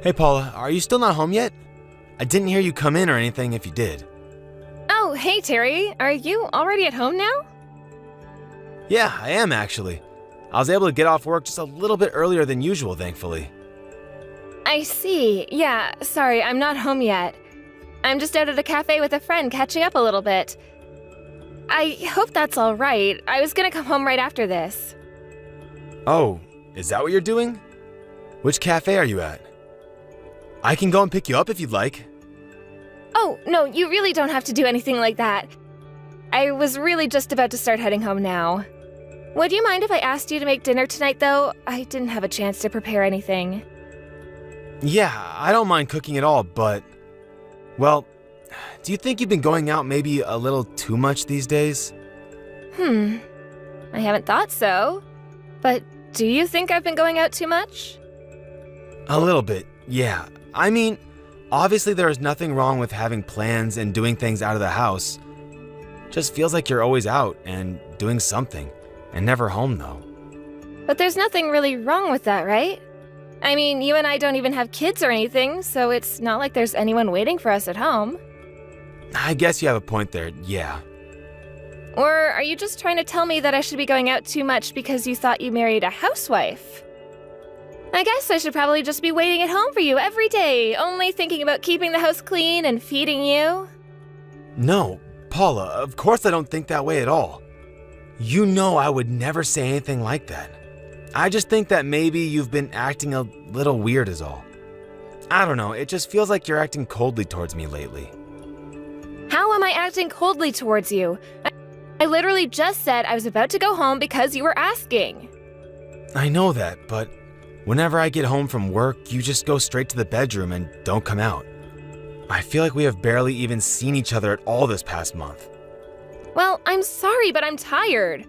Hey Paula, are you still not home yet? I didn't hear you come in or anything if you did. Oh, hey Terry, are you already at home now? Yeah, I am actually. I was able to get off work just a little bit earlier than usual, thankfully. I see. Yeah, sorry, I'm not home yet. I'm just out at a cafe with a friend catching up a little bit. I hope that's all right. I was gonna come home right after this. Oh, is that what you're doing? Which cafe are you at? I can go and pick you up if you'd like. Oh, no, you really don't have to do anything like that. I was really just about to start heading home now. Would you mind if I asked you to make dinner tonight, though? I didn't have a chance to prepare anything. Yeah, I don't mind cooking at all, but... Well, do you think you've been going out maybe a little too much these days? I haven't thought so. But do you think I've been going out too much? A little bit, yeah. I mean, obviously there is nothing wrong with having plans and doing things out of the house. Just feels like you're always out and doing something, and never home though. But there's nothing really wrong with that, right? I mean, you and I don't even have kids or anything, so it's not like there's anyone waiting for us at home. I guess you have a point there, yeah. Or are you just trying to tell me that I should be going out too much because you thought you married a housewife? I guess I should probably just be waiting at home for you every day, only thinking about keeping the house clean and feeding you. No, Paula, of course I don't think that way at all. You know I would never say anything like that. I just think that maybe you've been acting a little weird is all. I don't know, it just feels like you're acting coldly towards me lately. How am I acting coldly towards you? I literally just said I was about to go home because you were asking. I know that, but whenever I get home from work, you just go straight to the bedroom and don't come out. I feel like we have barely even seen each other at all this past month. Well, I'm sorry, but I'm tired.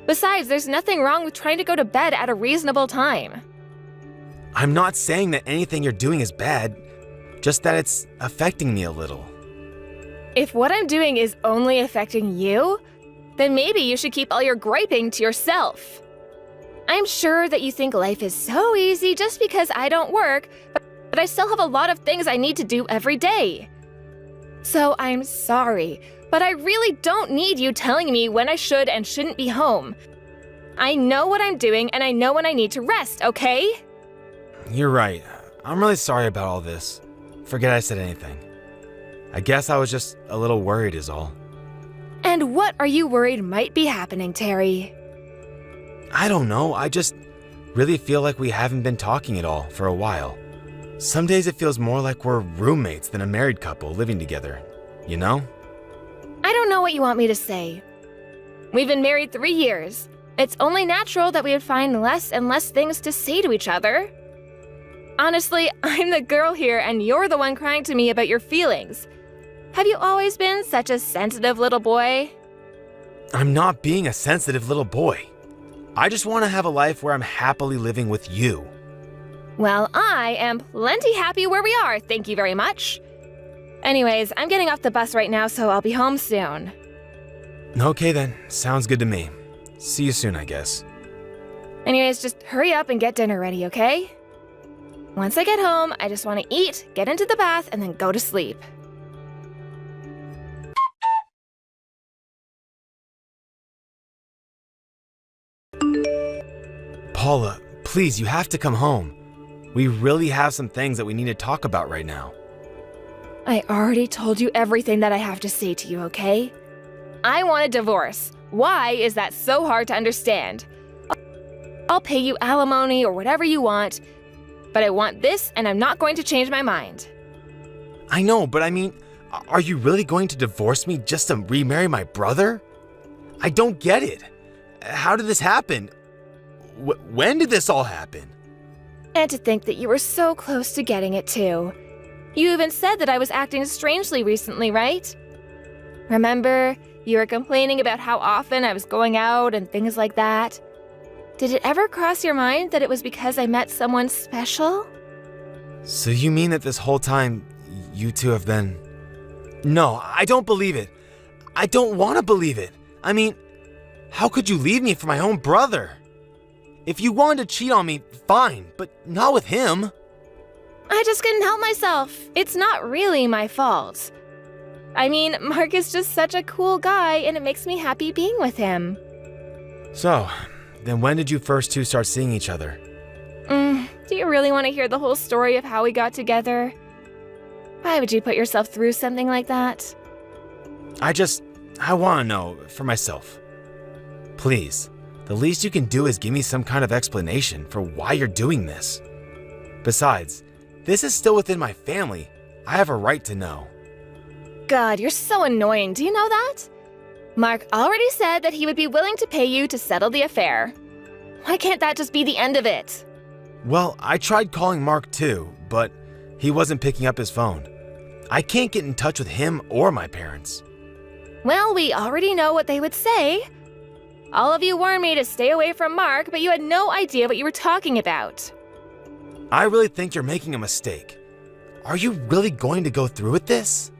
Besides, there's nothing wrong with trying to go to bed at a reasonable time. I'm not saying that anything you're doing is bad, just that it's affecting me a little. If what I'm doing is only affecting you, then maybe you should keep all your griping to yourself. I'm sure that you think life is so easy just because I don't work, but I still have a lot of things I need to do every day. So I'm sorry, but I really don't need you telling me when I should and shouldn't be home. I know what I'm doing and I know when I need to rest, okay? You're right. I'm really sorry about all this. Forget I said anything. I guess I was just a little worried is all. And what are you worried might be happening, Terry? I don't know, I just really feel like we haven't been talking at all for a while. Some days it feels more like we're roommates than a married couple living together, you know? I don't know what you want me to say. We've been married 3 years. It's only natural that we would find less and less things to say to each other. Honestly, I'm the girl here and you're the one crying to me about your feelings. Have you always been such a sensitive little boy? I'm not being a sensitive little boy. I just want to have a life where I'm happily living with you. Well, I am plenty happy where we are, thank you very much. Anyways, I'm getting off the bus right now, so I'll be home soon. Okay then, sounds good to me. See you soon, I guess. Anyways, just hurry up and get dinner ready, okay? Once I get home, I just want to eat, get into the bath, and then go to sleep. Paula, please, you have to come home. We really have some things that we need to talk about right now. I already told you everything that I have to say to you, okay? I want a divorce. Why is that so hard to understand? I'll pay you alimony or whatever you want, but I want this and I'm not going to change my mind. I know, but I mean, are you really going to divorce me just to remarry my brother? I don't get it. How did this happen? When did this all happen? And to think that you were so close to getting it too. You even said that I was acting strangely recently, right? Remember, you were complaining about how often I was going out and things like that. Did it ever cross your mind that it was because I met someone special? So you mean that this whole time, you two have been... No, I don't believe it. I don't want to believe it. I mean, how could you leave me for my own brother? If you wanted to cheat on me, fine, but not with him. I just couldn't help myself. It's not really my fault. I mean, Mark is just such a cool guy, and it makes me happy being with him. So, then when did you first two start seeing each other? Do you really want to hear the whole story of how we got together? Why would you put yourself through something like that? I want to know for myself. Please, the least you can do is give me some kind of explanation for why you're doing this. Besides, this is still within my family. I have a right to know. God, you're so annoying. Do you know that? Mark already said that he would be willing to pay you to settle the affair. Why can't that just be the end of it? Well, I tried calling Mark too, but he wasn't picking up his phone. I can't get in touch with him or my parents. Well, we already know what they would say. All of you warned me to stay away from Mark, but you had no idea what you were talking about. I really think you're making a mistake. Are you really going to go through with this?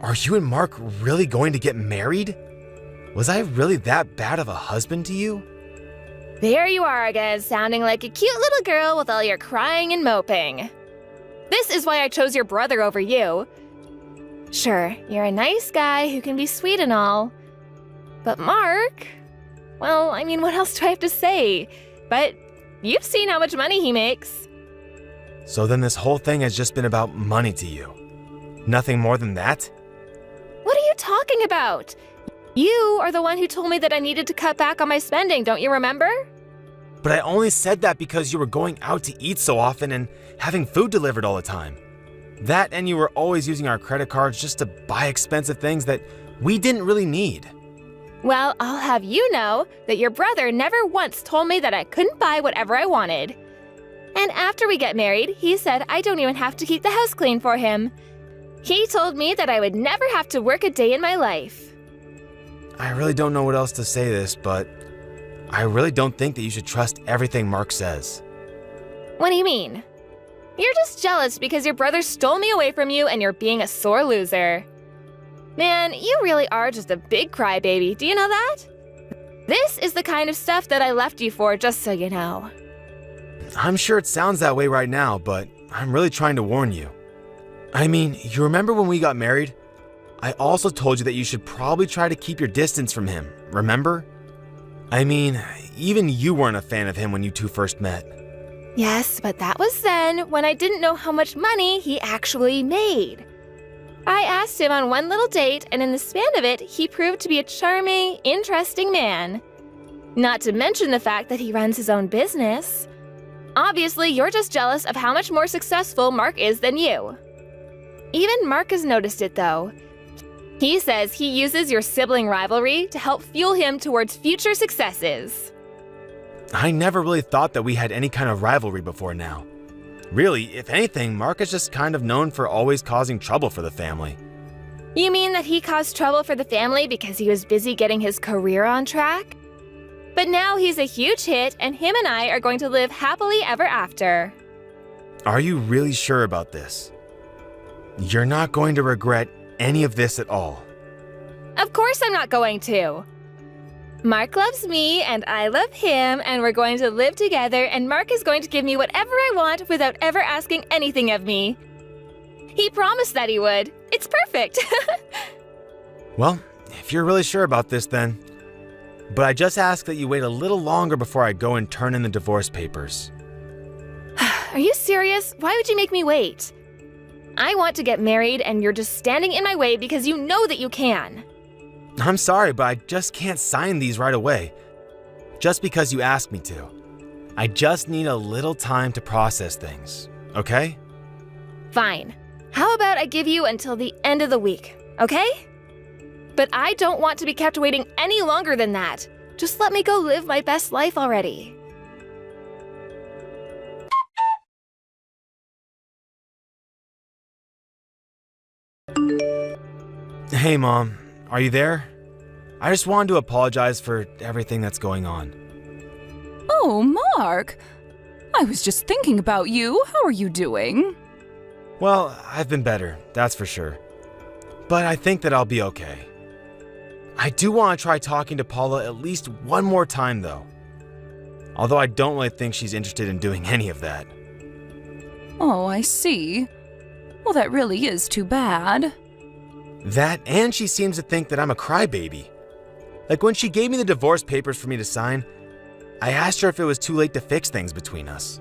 Are you and Mark really going to get married? Was I really that bad of a husband to you? There you are again, sounding like a cute little girl with all your crying and moping. This is why I chose your brother over you. Sure, you're a nice guy who can be sweet and all. But Mark, well, I mean, what else do I have to say? But you've seen how much money he makes. So then this whole thing has just been about money to you? Nothing more than that? What are you talking about? You are the one who told me that I needed to cut back on my spending, don't you remember? But I only said that because you were going out to eat so often and having food delivered all the time. That and you were always using our credit cards just to buy expensive things that we didn't really need. Well, I'll have you know that your brother never once told me that I couldn't buy whatever I wanted. And after we get married, he said I don't even have to keep the house clean for him. He told me that I would never have to work a day in my life. I really don't know what else to say this, but I really don't think that you should trust everything Mark says. What do you mean? You're just jealous because your brother stole me away from you and you're being a sore loser. Man, you really are just a big crybaby, do you know that? This is the kind of stuff that I left you for, just so you know. I'm sure it sounds that way right now, but I'm really trying to warn you. I mean, you remember when we got married? I also told you that you should probably try to keep your distance from him, remember? I mean, even you weren't a fan of him when you two first met. Yes, but that was then, when I didn't know how much money he actually made. I asked him on one little date, and in the span of it, he proved to be a charming, interesting man. Not to mention the fact that he runs his own business. Obviously, you're just jealous of how much more successful Mark is than you. Even Mark has noticed it, though. He says he uses your sibling rivalry to help fuel him towards future successes. I never really thought that we had any kind of rivalry before now. Really, if anything, Mark is just kind of known for always causing trouble for the family. You mean that he caused trouble for the family because he was busy getting his career on track? But now he's a huge hit, and him and I are going to live happily ever after. Are you really sure about this? You're not going to regret any of this at all? Of course I'm not going to. Mark loves me, and I love him, and we're going to live together, and Mark is going to give me whatever I want without ever asking anything of me. He promised that he would. It's perfect. Well, if you're really sure about this then. But I just ask that you wait a little longer before I go and turn in the divorce papers. Are you serious? Why would you make me wait? I want to get married, and you're just standing in my way because you know that you can. I'm sorry, but I just can't sign these right away. Just because you asked me to. I just need a little time to process things, okay? Fine. How about I give you until the end of the week, okay? But I don't want to be kept waiting any longer than that. Just let me go live my best life already. Hey, Mom. Are you there? I just wanted to apologize for everything that's going on. Oh, Mark. I was just thinking about you. How are you doing? Well, I've been better, that's for sure. But I think that I'll be okay. I do want to try talking to Paula at least one more time, though. Although I don't really think she's interested in doing any of that. Oh, I see. Well, that really is too bad. That, and she seems to think that I'm a crybaby. Like when she gave me the divorce papers for me to sign, I asked her if it was too late to fix things between us.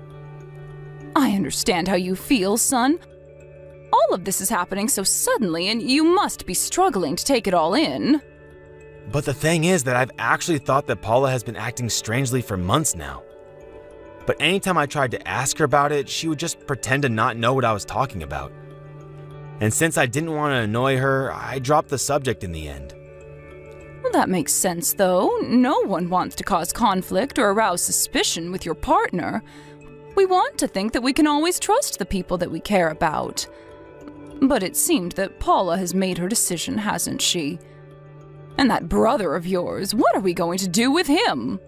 I understand how you feel, son. All of this is happening so suddenly, and you must be struggling to take it all in. But the thing is that I've actually thought that Paula has been acting strangely for months now. But anytime I tried to ask her about it, she would just pretend to not know what I was talking about. And since I didn't want to annoy her, I dropped the subject in the end. Well, that makes sense, though. No one wants to cause conflict or arouse suspicion with your partner. We want to think that we can always trust the people that we care about. But it seemed that Paula has made her decision, hasn't she? And that brother of yours, what are we going to do with him?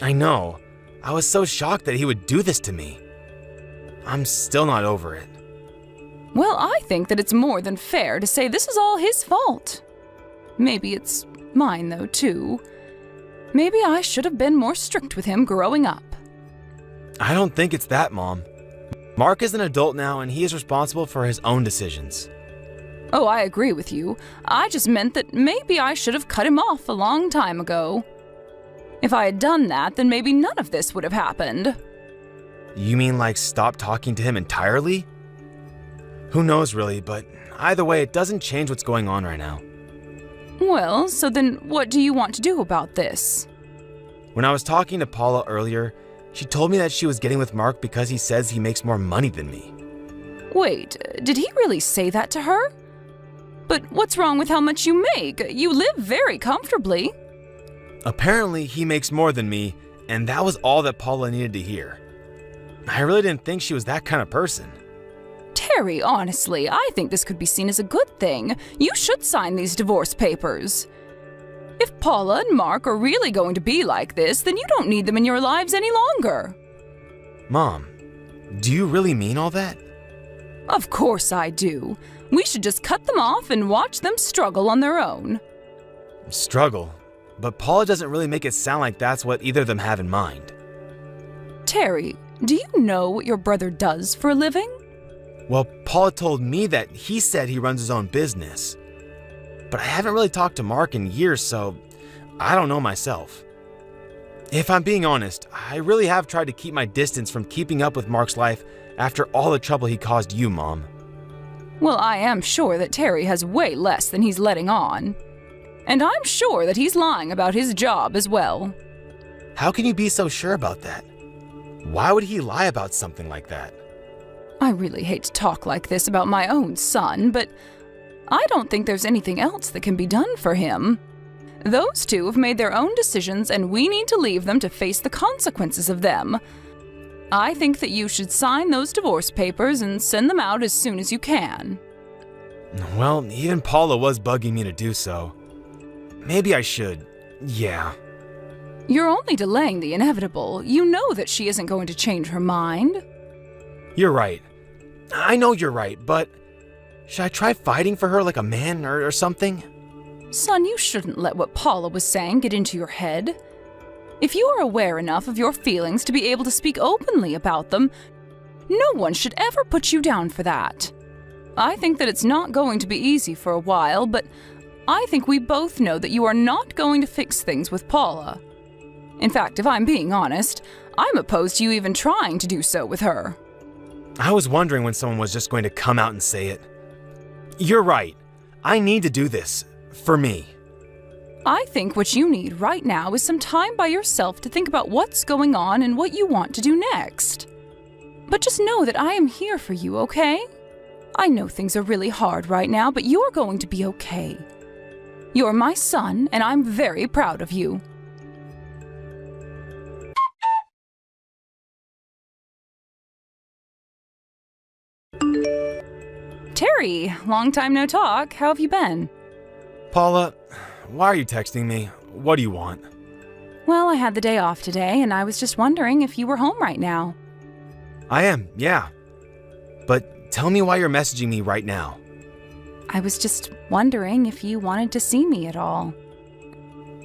I know. I was so shocked that he would do this to me. I'm still not over it. Well, I think that it's more than fair to say this is all his fault. Maybe it's mine, though, too. Maybe I should have been more strict with him growing up. I don't think it's that, Mom. Mark is an adult now and he is responsible for his own decisions. Oh, I agree with you. I just meant that maybe I should have cut him off a long time ago. If I had done that, then maybe none of this would have happened. You mean like stop talking to him entirely? Who knows really, but either way, it doesn't change what's going on right now. Well, so then what do you want to do about this? When I was talking to Paula earlier, she told me that she was getting with Mark because he says he makes more money than me. Wait, did he really say that to her? But what's wrong with how much you make? You live very comfortably. Apparently, he makes more than me, and that was all that Paula needed to hear. I really didn't think she was that kind of person. Terry, honestly, I think this could be seen as a good thing. You should sign these divorce papers. If Paula and Mark are really going to be like this, then you don't need them in your lives any longer. Mom, do you really mean all that? Of course I do. We should just cut them off and watch them struggle on their own. Struggle? But Paula doesn't really make it sound like that's what either of them have in mind. Terry, do you know what your brother does for a living? Well, Paula told me that he said he runs his own business. But I haven't really talked to Mark in years, so I don't know myself. If I'm being honest, I really have tried to keep my distance from keeping up with Mark's life after all the trouble he caused you, Mom. Well, I am sure that Terry has way less than he's letting on. And I'm sure that he's lying about his job as well. How can you be so sure about that? Why would he lie about something like that? I really hate to talk like this about my own son, but I don't think there's anything else that can be done for him. Those two have made their own decisions, and we need to leave them to face the consequences of them. I think that you should sign those divorce papers and send them out as soon as you can. Well, even Paula was bugging me to do so. Maybe I should. Yeah. You're only delaying the inevitable. You know that she isn't going to change her mind. You're right. I know you're right, but should I try fighting for her like a man or something? Son, you shouldn't let what Paula was saying get into your head. If you are aware enough of your feelings to be able to speak openly about them, no one should ever put you down for that. I think that it's not going to be easy for a while, but I think we both know that you are not going to fix things with Paula. In fact, if I'm being honest, I'm opposed to you even trying to do so with her. I was wondering when someone was just going to come out and say it. You're right. I need to do this. For me. I think what you need right now is some time by yourself to think about what's going on and what you want to do next. But just know that I am here for you, okay? I know things are really hard right now, but you're going to be okay. You're my son, and I'm very proud of you. Terry, long time no talk. How have you been? Paula, why are you texting me? What do you want? Well, I had the day off today, and I was just wondering if you were home right now. I am, yeah. But tell me why you're messaging me right now. I was just wondering if you wanted to see me at all.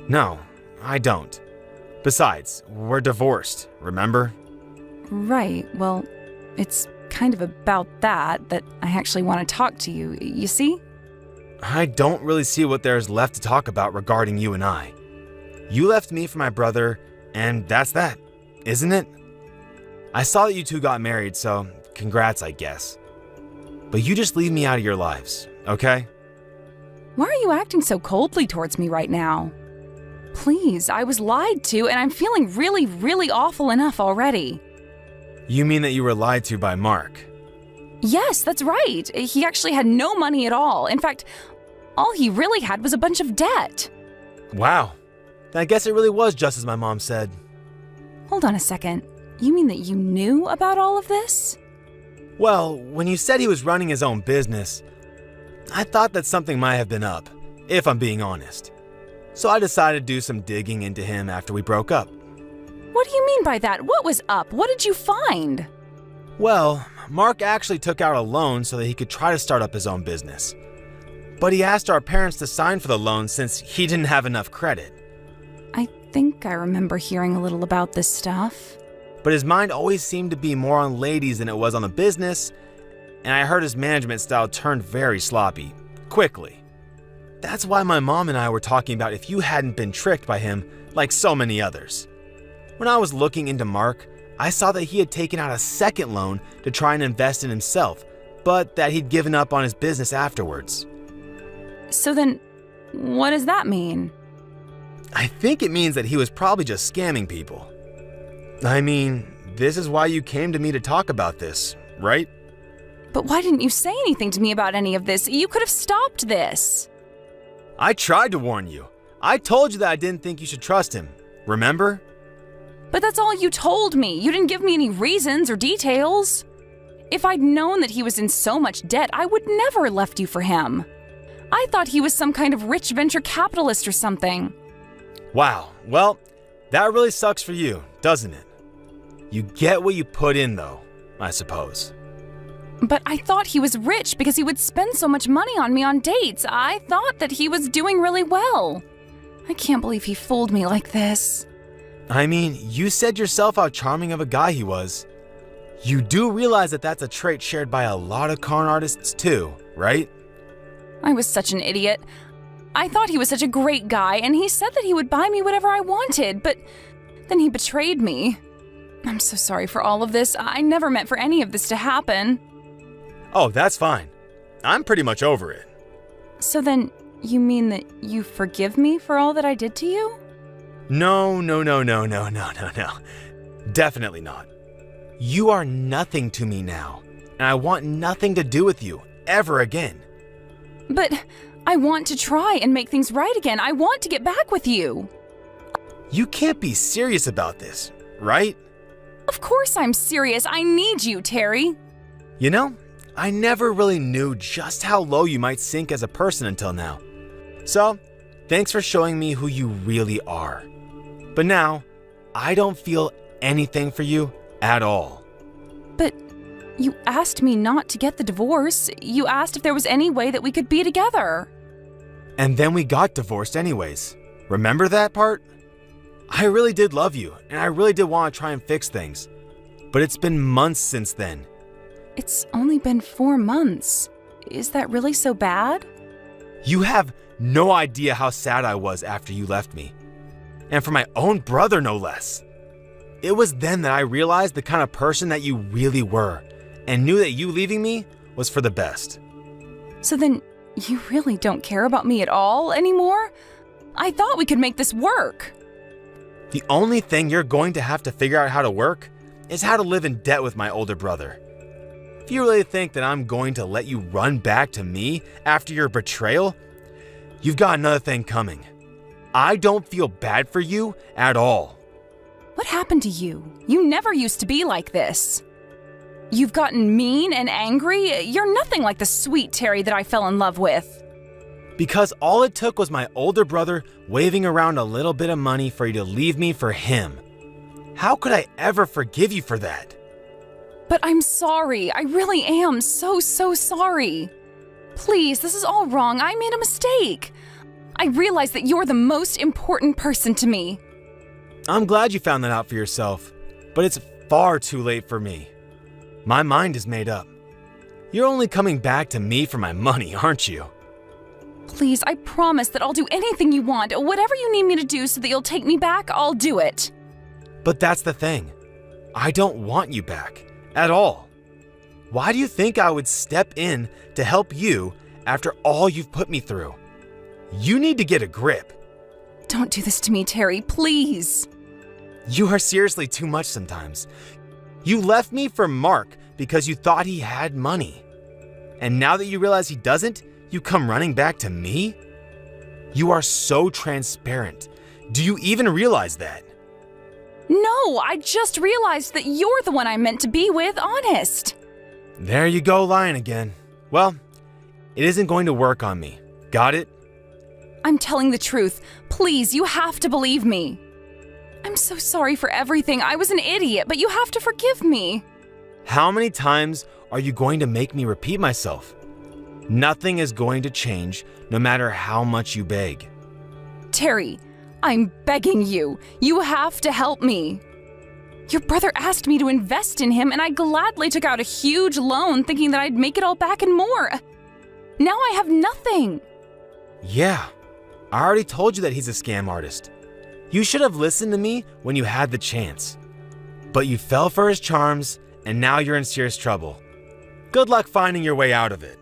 No, I don't. Besides, we're divorced, remember? Right, well, it's kind of about that I actually want to talk to you, you see? I don't really see what there's left to talk about regarding you and I. You left me for my brother, and that's that, isn't it? I saw that you two got married, so congrats, I guess. But you just leave me out of your lives, okay? Why are you acting so coldly towards me right now? Please, I was lied to, and I'm feeling really, really awful enough already. You mean that you were lied to by Mark? Yes, that's right. He actually had no money at all. In fact, all he really had was a bunch of debt. Wow. I guess it really was just as my mom said. Hold on a second. You mean that you knew about all of this? Well, when you said he was running his own business, I thought that something might have been up, if I'm being honest. So I decided to do some digging into him after we broke up. What do you mean by that? What was up? What did you find? Well, Mark actually took out a loan so that he could try to start up his own business. But he asked our parents to sign for the loan since he didn't have enough credit. I think I remember hearing a little about this stuff. But his mind always seemed to be more on ladies than it was on the business, and I heard his management style turned very sloppy, quickly. That's why my mom and I were talking about if you hadn't been tricked by him like so many others. When I was looking into Mark, I saw that he had taken out a second loan to try and invest in himself, but that he'd given up on his business afterwards. So then, what does that mean? I think it means that he was probably just scamming people. I mean, this is why you came to me to talk about this, right? But why didn't you say anything to me about any of this? You could have stopped this. I tried to warn you. I told you that I didn't think you should trust him, remember? But that's all you told me. You didn't give me any reasons or details. If I'd known that he was in so much debt, I would never have left you for him. I thought he was some kind of rich venture capitalist or something. Wow, well, that really sucks for you, doesn't it? You get what you put in, though, I suppose. But I thought he was rich because he would spend so much money on me on dates. I thought that he was doing really well. I can't believe he fooled me like this. I mean, you said yourself how charming of a guy he was. You do realize that that's a trait shared by a lot of con artists too, right? I was such an idiot. I thought he was such a great guy, and he said that he would buy me whatever I wanted, but then he betrayed me. I'm so sorry for all of this. I never meant for any of this to happen. Oh, that's fine. I'm pretty much over it. So then, you mean that you forgive me for all that I did to you? No. Definitely not. You are nothing to me now, and I want nothing to do with you, ever again. But I want to try and make things right again. I want to get back with you. You can't be serious about this, right? Of course I'm serious. I need you, Terry. You know, I never really knew just how low you might sink as a person until now. So, thanks for showing me who you really are. But now, I don't feel anything for you at all. But you asked me not to get the divorce. You asked if there was any way that we could be together. And then we got divorced anyways. Remember that part? I really did love you, and I really did want to try and fix things. But it's been months since then. It's only been 4 months. Is that really so bad? You have no idea how sad I was after you left me. And for my own brother, no less. It was then that I realized the kind of person that you really were, and knew that you leaving me was for the best. So then, you really don't care about me at all anymore? I thought we could make this work. The only thing you're going to have to figure out how to work is how to live in debt with my older brother. If you really think that I'm going to let you run back to me after your betrayal, you've got another thing coming. I don't feel bad for you at all. What happened to you? You never used to be like this. You've gotten mean and angry. You're nothing like the sweet Terry that I fell in love with. Because all it took was my older brother waving around a little bit of money for you to leave me for him. How could I ever forgive you for that? But I'm sorry. I really am so sorry. Please, this is all wrong. I made a mistake. I realize that you're the most important person to me. I'm glad you found that out for yourself, but it's far too late for me. My mind is made up. You're only coming back to me for my money, aren't you? Please, I promise that I'll do anything you want. Whatever you need me to do so that you'll take me back, I'll do it. But that's the thing. I don't want you back. At all. Why do you think I would step in to help you after all you've put me through? You need to get a grip. Don't do this to me, Terry, please. You are seriously too much sometimes. You left me for Mark because you thought he had money. And now that you realize he doesn't, you come running back to me? You are so transparent. Do you even realize that? No, I just realized that you're the one I'm meant to be with, honest. There you go lying again. Well, it isn't going to work on me. Got it? I'm telling the truth. Please, you have to believe me. I'm so sorry for everything. I was an idiot, but you have to forgive me. How many times are you going to make me repeat myself? Nothing is going to change no matter how much you beg. Terry, I'm begging you. You have to help me. Your brother asked me to invest in him, and I gladly took out a huge loan thinking that I'd make it all back and more. Now I have nothing. Yeah, I already told you that he's a scam artist. You should have listened to me when you had the chance. But you fell for his charms, and now you're in serious trouble. Good luck finding your way out of it.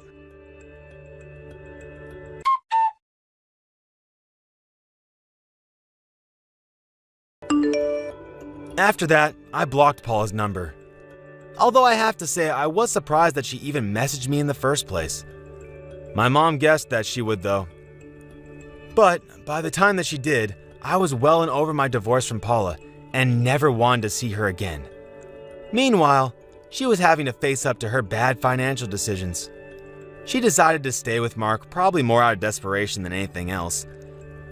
After that, I blocked Paula's number. Although I have to say, I was surprised that she even messaged me in the first place. My mom guessed that she would though. But by the time that she did, I was well and over my divorce from Paula and never wanted to see her again. Meanwhile, she was having to face up to her bad financial decisions. She decided to stay with Mark, probably more out of desperation than anything else.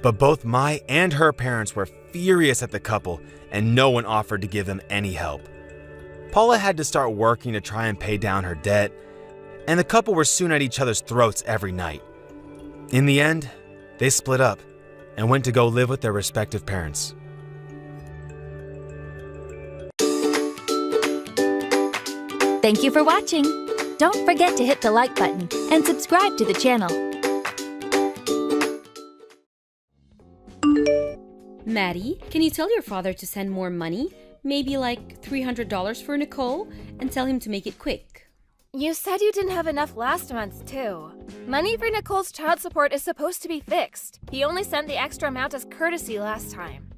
But both my and her parents were furious at the couple, and no one offered to give them any help. Paula had to start working to try and pay down her debt, and the couple were soon at each other's throats every night. In the end, they split up and went to go live with their respective parents. Thank you for watching. Don't forget to hit the like button and subscribe to the channel. Maddie, can you tell your father to send more money? Maybe like $300 for Nicole, and tell him to make it quick. You said you didn't have enough last month, too. Money for Nicole's child support is supposed to be fixed. He only sent the extra amount as courtesy last time.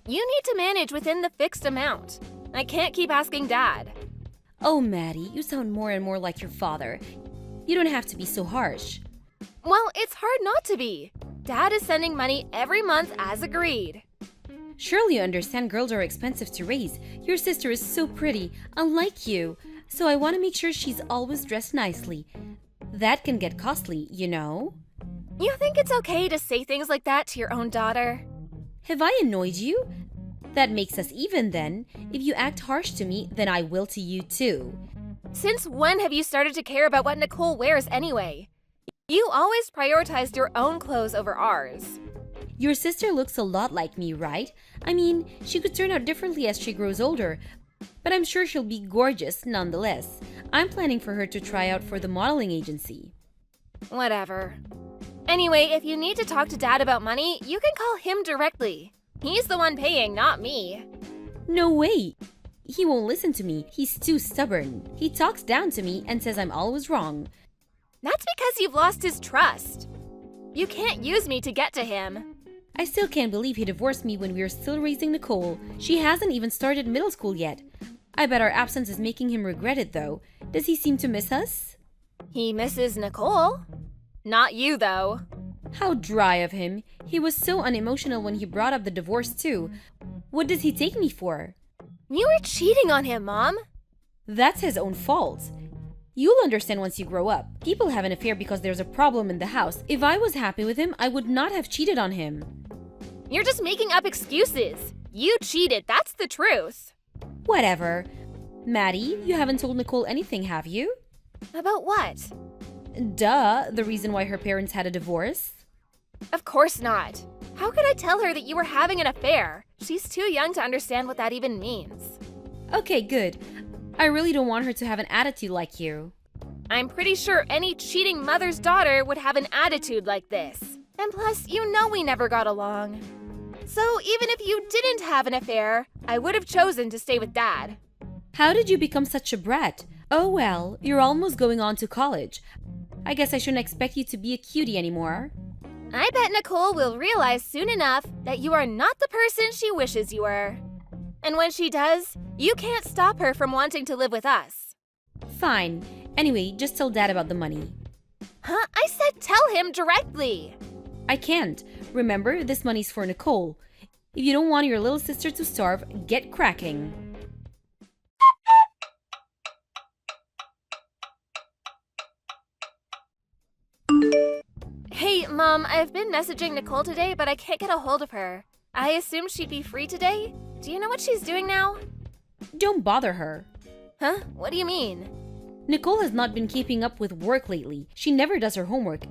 You need to manage within the fixed amount. I can't keep asking Dad. Oh, Maddie, you sound more and more like your father. You don't have to be so harsh. Well, it's hard not to be. Dad is sending money every month as agreed. Surely you understand girls are expensive to raise. Your sister is so pretty, unlike you. So I want to make sure she's always dressed nicely. That can get costly, you know? You think it's okay to say things like that to your own daughter? Have I annoyed you? That makes us even then. If you act harsh to me, then I will to you too. Since when have you started to care about what Nicole wears anyway? You always prioritized your own clothes over ours. Your sister looks a lot like me, right? I mean, she could turn out differently as she grows older, but I'm sure she'll be gorgeous nonetheless. I'm planning for her to try out for the modeling agency. Whatever. Anyway, if you need to talk to Dad about money, you can call him directly. He's the one paying, not me. No way! He won't listen to me. He's too stubborn. He talks down to me and says I'm always wrong. That's because you've lost his trust. You can't use me to get to him. I still can't believe he divorced me when we were still raising Nicole. She hasn't even started middle school yet. I bet our absence is making him regret it, though. Does he seem to miss us? He misses Nicole. Not you, though. How dry of him. He was so unemotional when he brought up the divorce, too. What does he take me for? You were cheating on him, Mom. That's his own fault. You'll understand once you grow up. People have an affair because there's a problem in the house. If I was happy with him, I would not have cheated on him. You're just making up excuses. You cheated, that's the truth. Whatever. Maddie, you haven't told Nicole anything, have you? About what? Duh, the reason why her parents had a divorce. Of course not. How could I tell her that you were having an affair? She's too young to understand what that even means. Okay, good. I really don't want her to have an attitude like you. I'm pretty sure any cheating mother's daughter would have an attitude like this. And plus, you know we never got along. So even if you didn't have an affair, I would have chosen to stay with Dad. How did you become such a brat? Oh well, you're almost going on to college. I guess I shouldn't expect you to be a cutie anymore. I bet Nicole will realize soon enough that you are not the person she wishes you were. And when she does, you can't stop her from wanting to live with us. Fine. Anyway, just tell Dad about the money. Huh? I said tell him directly. I can't. Remember, this money's for Nicole. If you don't want your little sister to starve, get cracking. Hey, Mom, I've been messaging Nicole today, but I can't get a hold of her. I assumed she'd be free today. Do you know what she's doing now? Don't bother her. Huh? What do you mean? Nicole has not been keeping up with work lately. She never does her homework.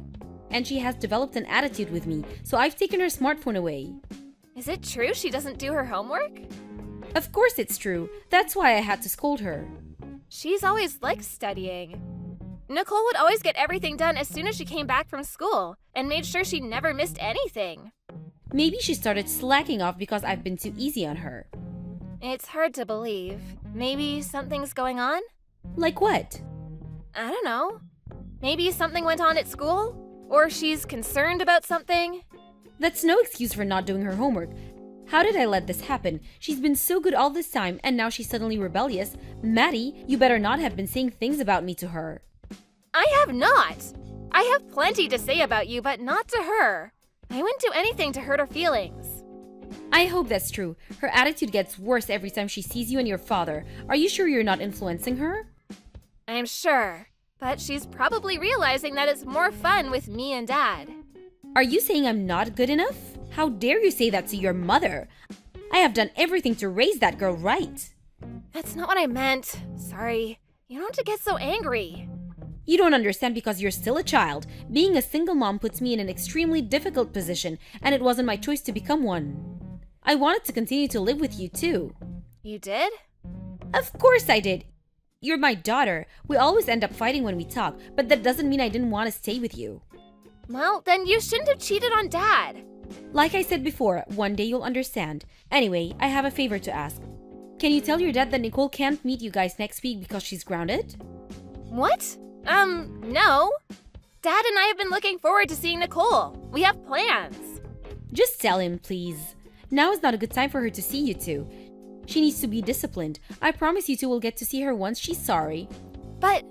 And she has developed an attitude with me, so I've taken her smartphone away. Is it true she doesn't do her homework? Of course it's true. That's why I had to scold her. She's always liked studying. Nicole would always get everything done as soon as she came back from school and made sure she never missed anything. Maybe she started slacking off because I've been too easy on her. It's hard to believe. Maybe something's going on? Like what? I don't know. Maybe something went on at school? Or she's concerned about something? That's no excuse for not doing her homework. How did I let this happen? She's been so good all this time and now she's suddenly rebellious. Maddie, you better not have been saying things about me to her. I have not. I have plenty to say about you, but not to her. I wouldn't do anything to hurt her feelings. I hope that's true. Her attitude gets worse every time she sees you and your father. Are you sure you're not influencing her? I'm sure. But she's probably realizing that it's more fun with me and Dad. Are you saying I'm not good enough? How dare you say that to your mother? I have done everything to raise that girl right. That's not what I meant. Sorry. You don't have to get so angry. You don't understand because you're still a child. Being a single mom puts me in an extremely difficult position, and it wasn't my choice to become one. I wanted to continue to live with you too. You did? Of course I did. You're my daughter. We always end up fighting when we talk, but that doesn't mean I didn't want to stay with you. Well, then you shouldn't have cheated on Dad. Like I said before, one day you'll understand. Anyway, I have a favor to ask. Can you tell your dad that Nicole can't meet you guys next week because she's grounded? What? No. Dad and I have been looking forward to seeing Nicole. We have plans. Just tell him, please. Now is not a good time for her to see you two. She needs to be disciplined. I promise you two will get to see her once she's sorry. But...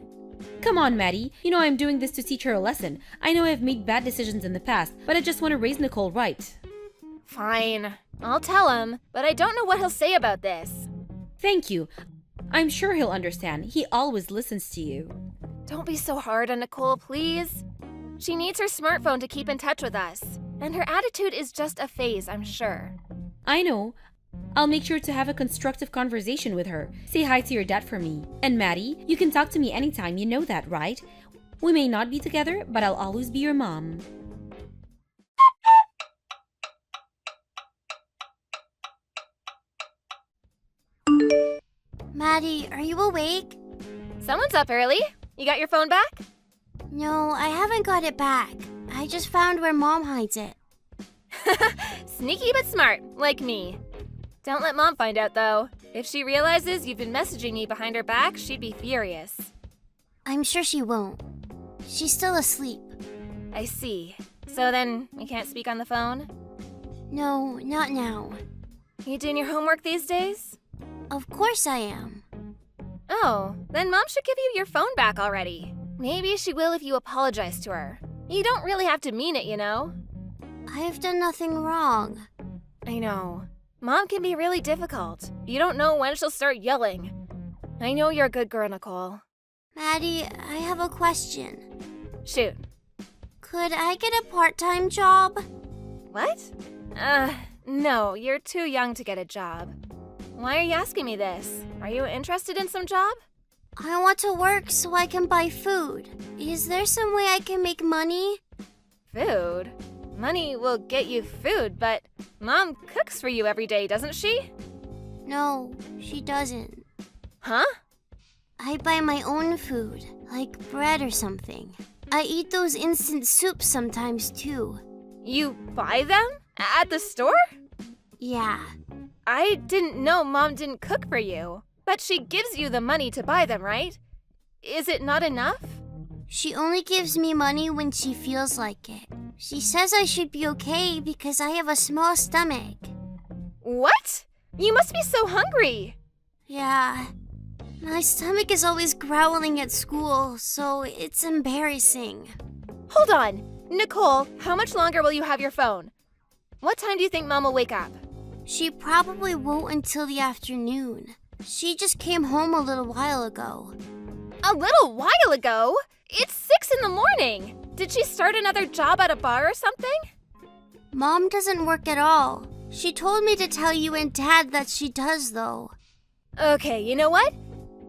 Come on, Maddie. You know I'm doing this to teach her a lesson. I know I've made bad decisions in the past, but I just want to raise Nicole right. Fine. I'll tell him, but I don't know what he'll say about this. Thank you. I'm sure he'll understand. He always listens to you. Don't be so hard on Nicole, please. She needs her smartphone to keep in touch with us. And her attitude is just a phase, I'm sure. I know. I'll make sure to have a constructive conversation with her. Say hi to your dad for me. And Maddie, you can talk to me anytime, you know that, right? We may not be together, but I'll always be your mom. Maddie, are you awake? Someone's up early. You got your phone back? No, I haven't got it back. I just found where Mom hides it. Sneaky but smart, like me. Don't let Mom find out, though. If she realizes you've been messaging me behind her back, she'd be furious. I'm sure she won't. She's still asleep. I see. So then, we can't speak on the phone? No, not now. You doing your homework these days? Of course I am. Oh, then Mom should give you your phone back already. Maybe she will if you apologize to her. You don't really have to mean it, you know? I've done nothing wrong. I know. Mom can be really difficult. You don't know when she'll start yelling. I know you're a good girl, Nicole. Maddie, I have a question. Shoot. Could I get a part-time job? What? No, you're too young to get a job. Why are you asking me this? Are you interested in some job? I want to work so I can buy food. Is there some way I can make money? Food? Money will get you food, but Mom cooks for you every day, doesn't she? No, she doesn't. Huh? I buy my own food, like bread or something. I eat those instant soups sometimes too. You buy them? At the store? Yeah. I didn't know Mom didn't cook for you. But she gives you the money to buy them, right? Is it not enough? She only gives me money when she feels like it. She says I should be okay because I have a small stomach. What? You must be so hungry. Yeah. My stomach is always growling at school, so it's embarrassing. Hold on. Nicole, how much longer will you have your phone? What time do you think Mom will wake up? She probably won't until the afternoon. She just came home a little while ago. A little while ago? It's 6 in the morning. Did she start another job at a bar or something? Mom doesn't work at all. She told me to tell you and Dad that she does, though. Okay, you know what?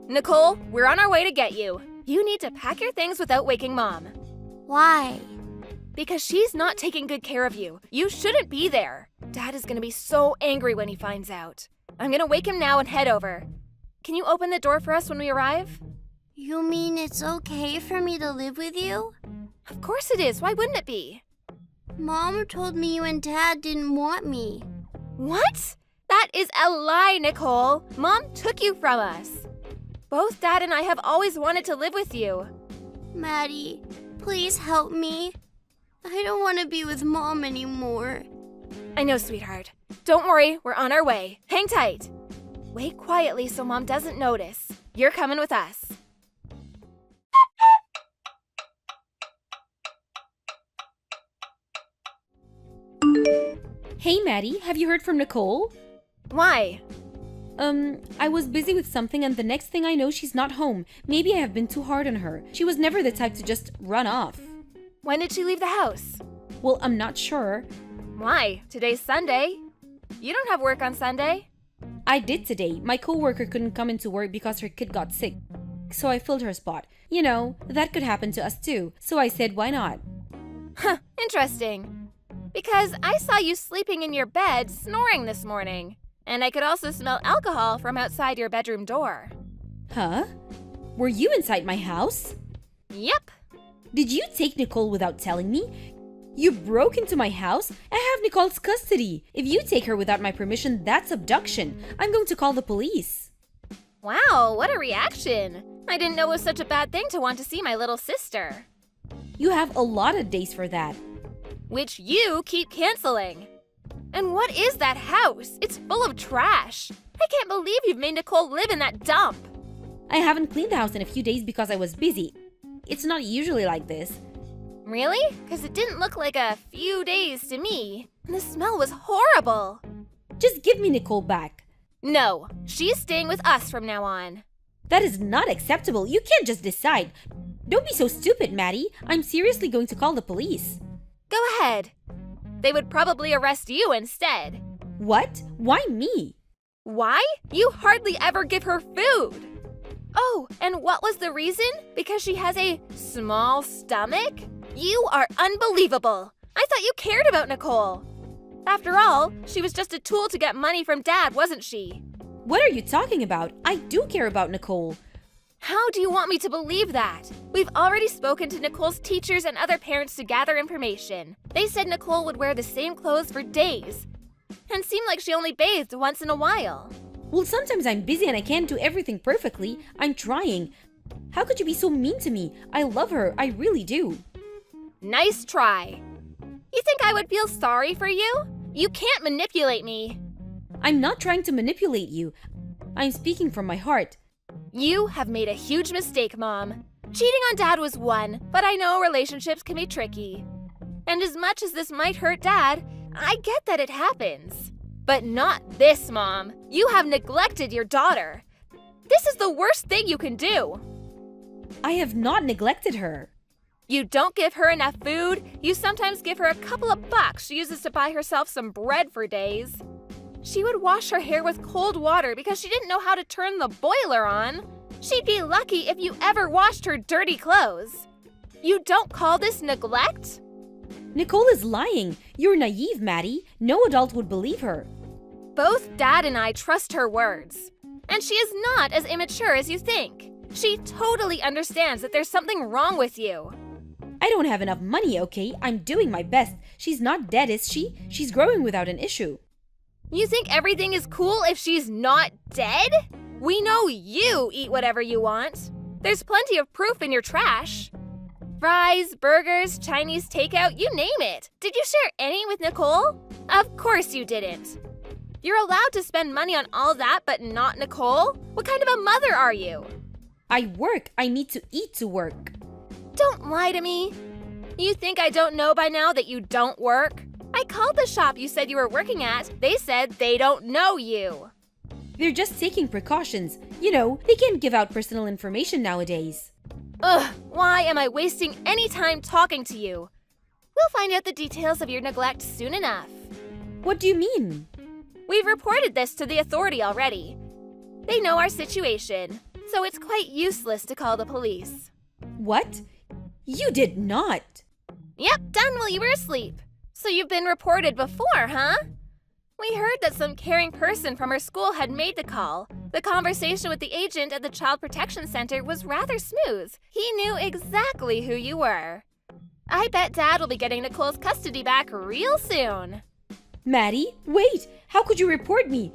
Nicole, we're on our way to get you. You need to pack your things without waking Mom. Why? Because she's not taking good care of you. You shouldn't be there. Dad is gonna be so angry when he finds out. I'm gonna wake him now and head over. Can you open the door for us when we arrive? You mean it's okay for me to live with you? Of course it is. Why wouldn't it be? Mom told me you and Dad didn't want me. What? That is a lie, Nicole. Mom took you from us. Both Dad and I have always wanted to live with you. Maddie, please help me. I don't want to be with Mom anymore. I know, sweetheart. Don't worry, we're on our way. Hang tight. Wait quietly so Mom doesn't notice. You're coming with us. Hey, Maddie, have you heard from Nicole? Why? I was busy with something and the next thing I know she's not home. Maybe I have been too hard on her. She was never the type to just run off. When did she leave the house? Well, I'm not sure. Why? Today's Sunday. You don't have work on Sunday. I did today. My coworker couldn't come into work because her kid got sick. So I filled her spot. You know, that could happen to us too. So I said, why not? Huh, interesting. Because I saw you sleeping in your bed, snoring this morning. And I could also smell alcohol from outside your bedroom door. Huh? Were you inside my house? Yep. Did you take Nicole without telling me? You broke into my house? I have Nicole's custody. If you take her without my permission, that's abduction. I'm going to call the police. Wow, what a reaction. I didn't know it was such a bad thing to want to see my little sister. You have a lot of days for that. Which you keep canceling. And what is that house? It's full of trash. I can't believe you've made Nicole live in that dump. I haven't cleaned the house in a few days because I was busy. It's not usually like this. Really? Because it didn't look like a few days to me. And the smell was horrible. Just give me Nicole back. No, she's staying with us from now on. That is not acceptable. You can't just decide. Don't be so stupid, Maddie. I'm seriously going to call the police. Go ahead. They would probably arrest you instead. What? Why me? Why? You hardly ever give her food. Oh, and what was the reason? Because she has a small stomach? You are unbelievable. I thought you cared about Nicole. After all, she was just a tool to get money from Dad, wasn't she? What are you talking about? I do care about Nicole. How do you want me to believe that? We've already spoken to Nicole's teachers and other parents to gather information. They said Nicole would wear the same clothes for days and seemed like she only bathed once in a while. Well, sometimes I'm busy and I can't do everything perfectly. I'm trying. How could you be so mean to me? I love her. I really do. Nice try. You think I would feel sorry for you? You can't manipulate me. I'm not trying to manipulate you. I'm speaking from my heart. You have made a huge mistake, Mom. Cheating on Dad was one, but I know relationships can be tricky. And as much as this might hurt Dad, I get that it happens. But not this, Mom. You have neglected your daughter. This is the worst thing you can do. I have not neglected her. You don't give her enough food. You sometimes give her a couple of bucks she uses to buy herself some bread for days. She would wash her hair with cold water because she didn't know how to turn the boiler on. She'd be lucky if you ever washed her dirty clothes. You don't call this neglect? Nicole is lying. You're naive, Maddie. No adult would believe her. Both Dad and I trust her words. And she is not as immature as you think. She totally understands that there's something wrong with you. I don't have enough money, okay? I'm doing my best. She's not dead, is she? She's growing without an issue. You think everything is cool if she's not dead? We know you eat whatever you want. There's plenty of proof in your trash. Fries, burgers, Chinese takeout, you name it. Did you share any with Nicole? Of course you didn't. You're allowed to spend money on all that, but not Nicole? What kind of a mother are you? I work. I need to eat to work. Don't lie to me. You think I don't know by now that you don't work? I called the shop you said you were working at. They said they don't know you. They're just taking precautions. You know, they can't give out personal information nowadays. Ugh, why am I wasting any time talking to you? We'll find out the details of your neglect soon enough. What do you mean? We've reported this to the authority already. They know our situation, so it's quite useless to call the police. What? You did not. Yep, done while you were asleep. So you've been reported before, huh? We heard that some caring person from our school had made the call. The conversation with the agent at the Child Protection Center was rather smooth. He knew exactly who you were. I bet Dad will be getting Nicole's custody back real soon. Maddie, wait! How could you report me?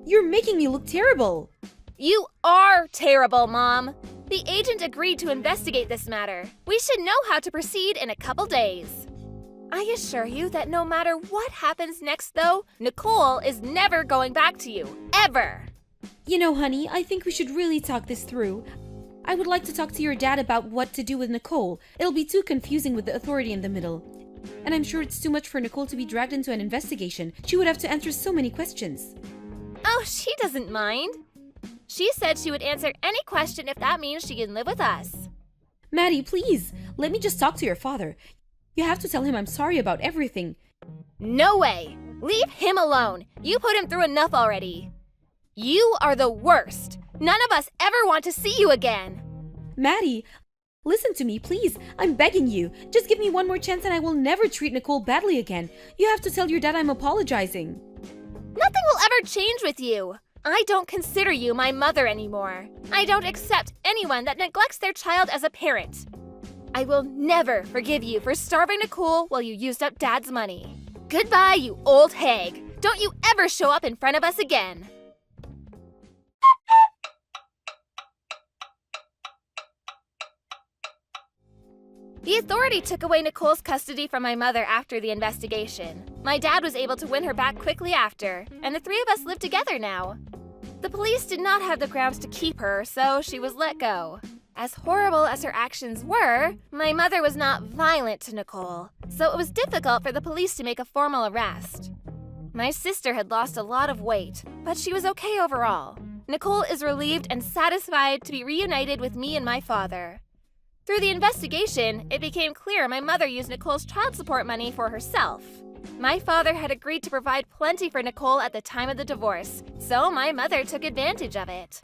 You're making me look terrible. You are terrible, Mom. The agent agreed to investigate this matter. We should know how to proceed in a couple days. I assure you that no matter what happens next, though, Nicole is never going back to you. Ever! You know, honey, I think we should really talk this through. I would like to talk to your dad about what to do with Nicole. It'll be too confusing with the authority in the middle. And I'm sure it's too much for Nicole to be dragged into an investigation. She would have to answer so many questions. Oh, she doesn't mind. She said she would answer any question if that means she can live with us. Maddie, please, let me just talk to your father. You have to tell him I'm sorry about everything. No way! Leave him alone. You put him through enough already. You are the worst. None of us ever want to see you again. Maddie, listen to me, please. I'm begging you. Just give me one more chance and I will never treat Nicole badly again. You have to tell your dad I'm apologizing. Nothing will ever change with you. I don't consider you my mother anymore. I don't accept anyone that neglects their child as a parent. I will never forgive you for starving Nicole while you used up Dad's money. Goodbye, you old hag. Don't you ever show up in front of us again. The authority took away Nicole's custody from my mother after the investigation. My dad was able to win her back quickly after, and the three of us live together now. The police did not have the grounds to keep her, so she was let go. As horrible as her actions were, my mother was not violent to Nicole, so it was difficult for the police to make a formal arrest. My sister had lost a lot of weight, but she was okay overall. Nicole is relieved and satisfied to be reunited with me and my father. Through the investigation, it became clear my mother used Nicole's child support money for herself. My father had agreed to provide plenty for Nicole at the time of the divorce, so my mother took advantage of it.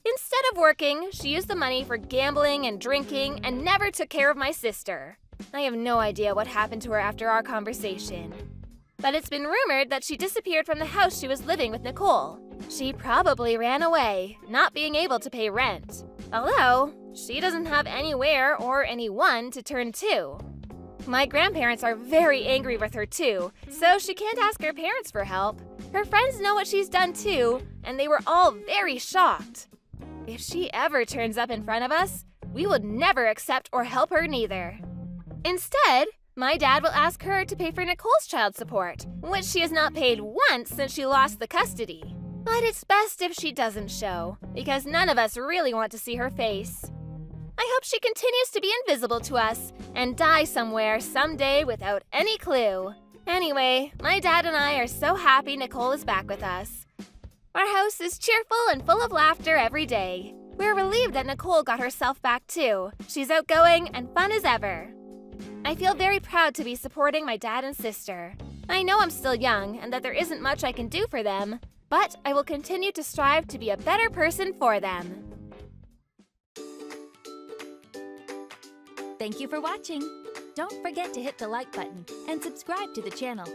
Instead of working, she used the money for gambling and drinking and never took care of my sister. I have no idea what happened to her after our conversation. But it's been rumored that she disappeared from the house she was living with Nicole. She probably ran away, not being able to pay rent. Although, she doesn't have anywhere or anyone to turn to. My grandparents are very angry with her too, so she can't ask her parents for help. Her friends know what she's done too, and they were all very shocked. If she ever turns up in front of us, we would never accept or help her neither. Instead, my dad will ask her to pay for Nicole's child support, which she has not paid once since she lost the custody. But it's best if she doesn't show, because none of us really want to see her face. I hope she continues to be invisible to us and die somewhere someday without any clue. Anyway, my dad and I are so happy Nicole is back with us. Our house is cheerful and full of laughter every day. We're relieved that Nicole got herself back too. She's outgoing and fun as ever. I feel very proud to be supporting my dad and sister. I know I'm still young and that there isn't much I can do for them, but I will continue to strive to be a better person for them. Thank you for watching. Don't forget to hit the like button and subscribe to the channel.